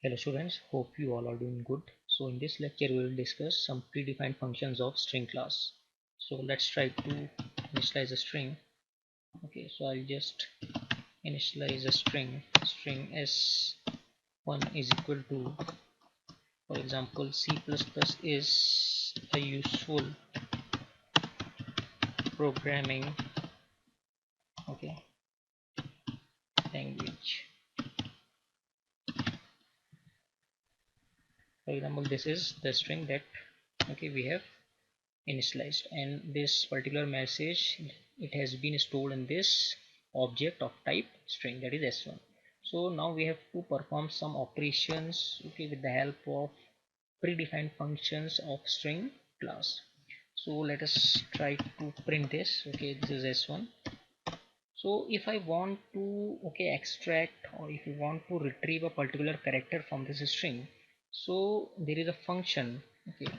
Hello students, hope you all are doing good. So in this lecture we will discuss some predefined functions of string class. So let's try to initialize a string. Okay, so I'll just initialize a string s1 is equal to, for example, C++ is a useful programming, okay, language. For example, this is the string that, okay, we have initialized, and this particular message, it has been stored in this object of type string, that is s1. So now we have to perform some operations, okay, with the help of predefined functions of string class. So let us try to print this. Okay, this is s1. So if I want to, okay, extract, or if you want to retrieve a particular character from this string, so there is a function, okay,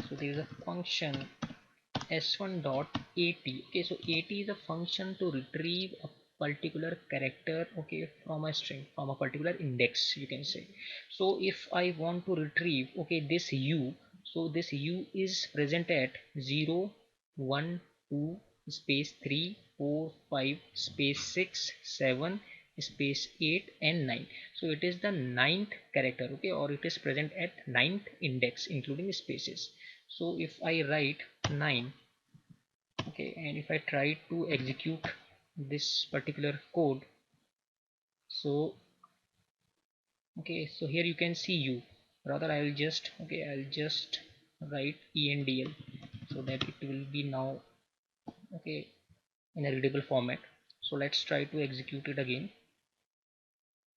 so there is a function s1 dot at. Okay, so at is a function to retrieve a particular character, okay, from a string, from a particular index, you can say. So if I want to retrieve, okay, this u, so this u is present at 0 1 2 space 3 4 5 space 6 7 space 8 and 9. So it is the ninth character, okay, or it is present at ninth index including spaces. So if I write 9, okay, and if I try to execute this particular code, so okay, so here you can see u, rather I will just, okay, I'll just write endl so that it will be now, okay, in a readable format. So let's try to execute it again.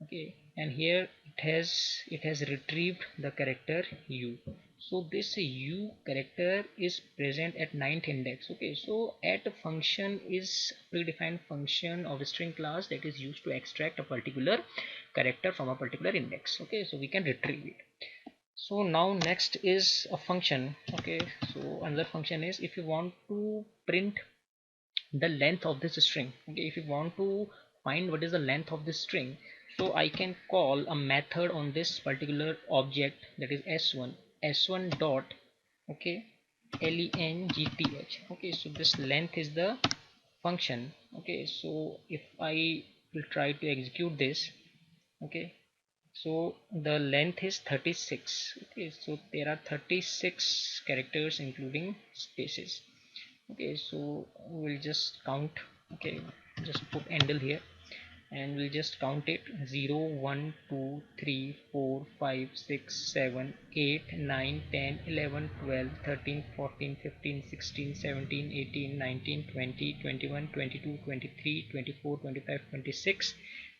Okay, and here it has retrieved the character u. So this u character is present at ninth index. Okay, so at function is predefined function of a string class that is used to extract a particular character from a particular index. Okay, so we can retrieve it. So now next is a function. Okay, so another function is if you want to print the length of this string. Okay, if you want to find what is the length of this string, so I can call a method on this particular object, that is s1 dot, okay, length. Okay, so this length is the function. Okay, so if I will try to execute this, okay, so the length is 36. Okay, so there are 36 characters including spaces. Okay, so we'll just count. Okay, just put endl here and we'll just count it: 0 1 2 3 4 5 6 7 8 9 10 11 12 13 14 15 16 17 18 19 20 21 22 23 24 25 26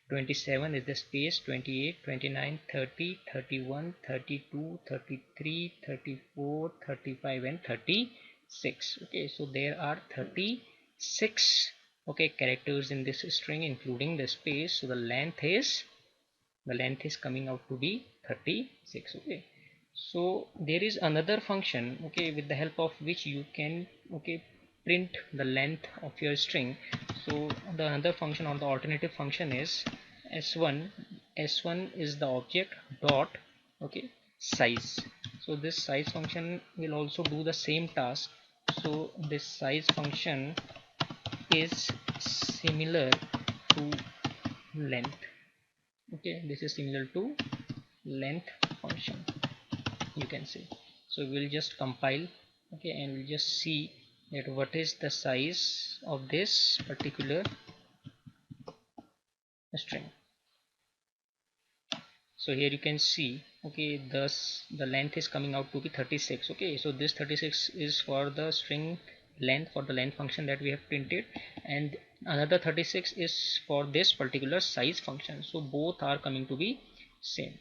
27 is the space, 28 29 30 31 32 33 34 35 and 36. Okay, so there are 36, okay, characters in this string including the space. So the length is coming out to be 36. Okay, so there is another function, okay, with the help of which you can, okay, print the length of your string. So the another function, or the alternative function, is s1 is the object dot, okay, size. So this size function will also do the same task. So this size function is similar to length. Okay, this is similar to length function, you can say. So we'll just compile, okay, and we'll just see that what is the size of this particular string. So here you can see, okay, thus the length is coming out to be 36. Okay, so this 36 is for the string length, for the length function that we have printed, and another 36 is for this particular size function. So both are coming to be same.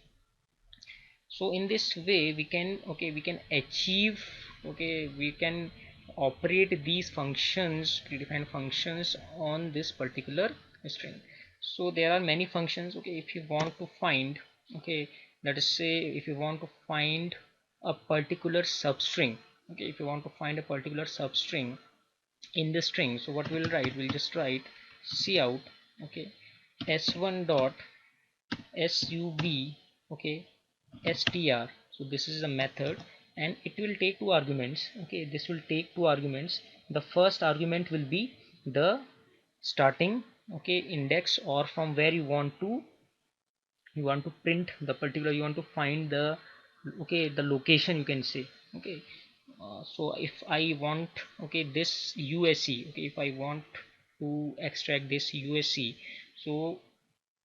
So in this way we can, okay, we can achieve, okay, we can operate these functions, predefined functions, on this particular string. So there are many functions. Okay, if you want to find, okay, let us say if you want to find a particular substring, okay, if you want to find a particular substring in the string, so what we'll write, we'll just write cout, okay, s1 dot sub, okay, str. So this is a method and it will take two arguments. Okay, this will take two arguments. The first argument will be the starting, okay, index, or from where you want to print the particular, you want to find the, okay, the location, you can say. Okay, so if I want, okay, this USC, okay, if I want to extract this USC, so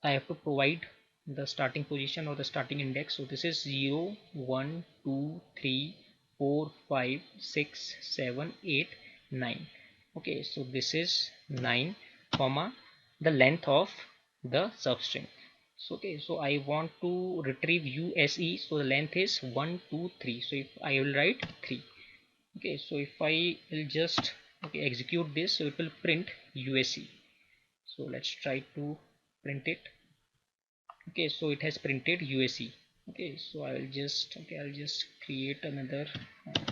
I have to provide the starting position or the starting index. So this is 0 1 2 3 4 5 6 7 8 9. Okay, so this is 9 comma the length of the substring. So okay, so I want to retrieve USE, so the length is 1 2 3. So if I will write 3. Okay, so if I will just, okay, execute this, so it will print USE. So let's try to print it. Okay, so it has printed USE. Okay, so I'll just create another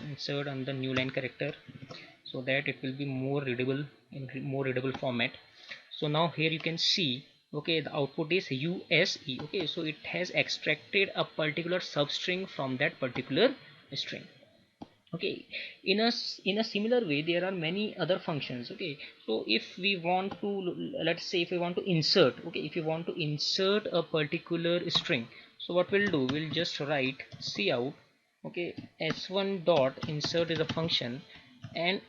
insert on the new line character so that it will be more readable in more readable format. So now here you can see, okay, the output is USE. Okay, so it has extracted a particular substring from that particular string. Okay, in a similar way there are many other functions. Okay, so if we want to, let's say if we want to insert, okay, if you want to insert a particular string, so what we'll do, we'll just write cout, okay, s1 dot insert is a function, and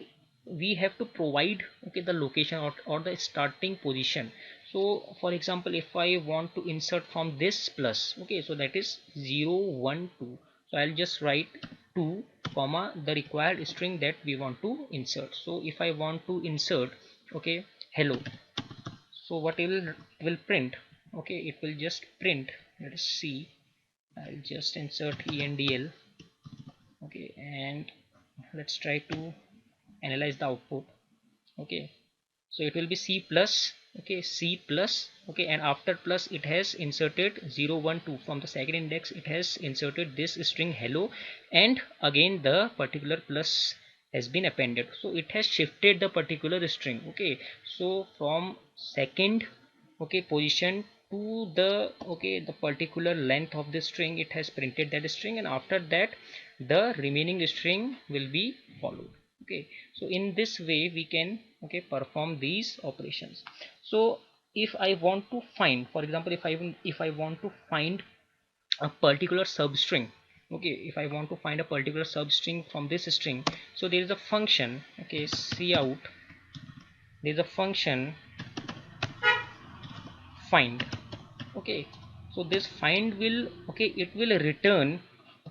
we have to provide, okay, the location, or the starting position. So for example, if I want to insert from this plus, okay, so that is 0 1 2, so I'll just write 2 comma the required string that we want to insert. So if I want to insert, okay, hello, so what it will print, okay, it will just print, let us see, I'll just insert endl, okay, and let's try to analyze the output. Okay, so it will be C plus, okay, C plus, okay, and after plus it has inserted 0 1 2, from the second index it has inserted this string hello, and again the particular plus has been appended, so it has shifted the particular string. Okay, so from second, okay, position to the, okay, the particular length of the string, it has printed that string, and after that the remaining string will be followed. Okay, so in this way we can, okay, perform these operations. So if I want to find, for example, if I want to find a particular substring, okay, if I want to find a particular substring from this string, so there is a function, okay, cout, there is a function find. Okay, so this find will, okay, it will return,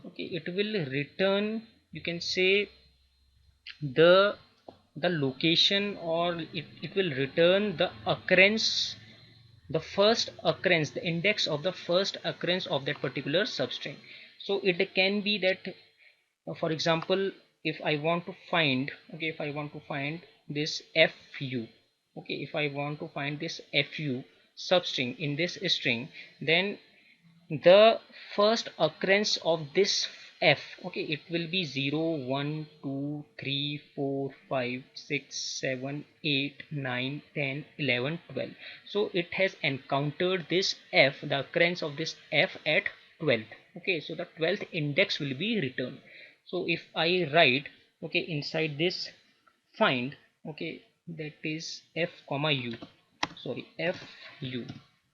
okay, it will return, you can say, the location, or it will return the occurrence, the first occurrence, the index of the first occurrence of that particular substring. So it can be that, for example, if I want to find, okay, if I want to find this fu, okay, if I want to find this fu substring in this string, then the first occurrence of this f, okay, it will be 0 1 2 3 4 5 6 7 8 9 10 11 12. So it has encountered this f, the occurrence of this f at 12th. Okay, so the 12th index will be returned. So if I write, okay, inside this find, okay, that is f comma u, sorry, fu,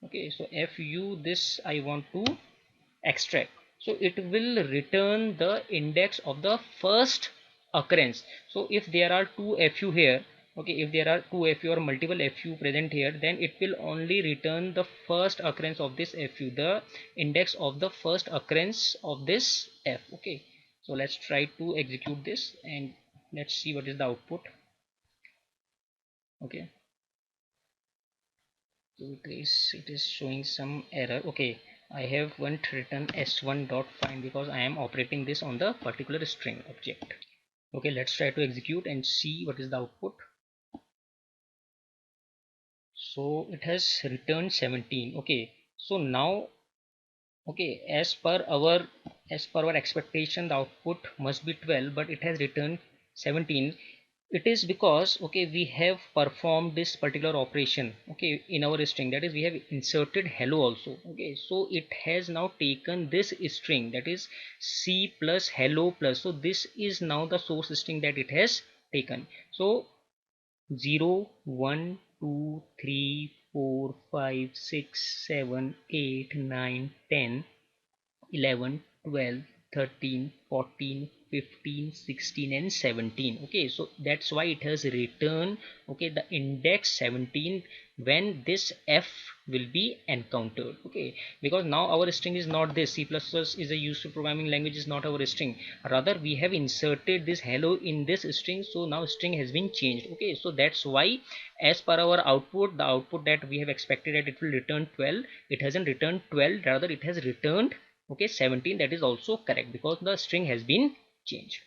okay, so fu, this I want to extract, so it will return the index of the first occurrence. So if there are two fu here, okay, if there are two fu or multiple fu present here, then it will only return the first occurrence of this fu, the index of the first occurrence of this f. Okay, so let's try to execute this and let's see what is the output. Okay, so it is showing some error. Okay, I haven't written s1 dot find because I am operating this on the particular string object. Okay, let's try to execute and see what is the output. So it has returned 17. Okay, so now, okay, as per our expectation, the output must be 12, but it has returned 17. It is because, okay, we have performed this particular operation, okay, in our string, that is we have inserted hello also. Okay, so it has now taken this string, that is C plus hello plus, so this is now the source string that it has taken. So 0 1 2 3 4 5 6 7 8 9 10 11 12 13 14 15 16 and 17. Okay, so that's why it has returned, okay, the index 17 when this f will be encountered. Okay, because now our string is not this. C++ is a used programming language, is not our string, rather we have inserted this hello in this string, so now string has been changed. Okay, so that's why as per our output, the output that we have expected that it will return 12, it hasn't returned 12, rather it has returned, okay, 17. That is also correct because the string has been changed.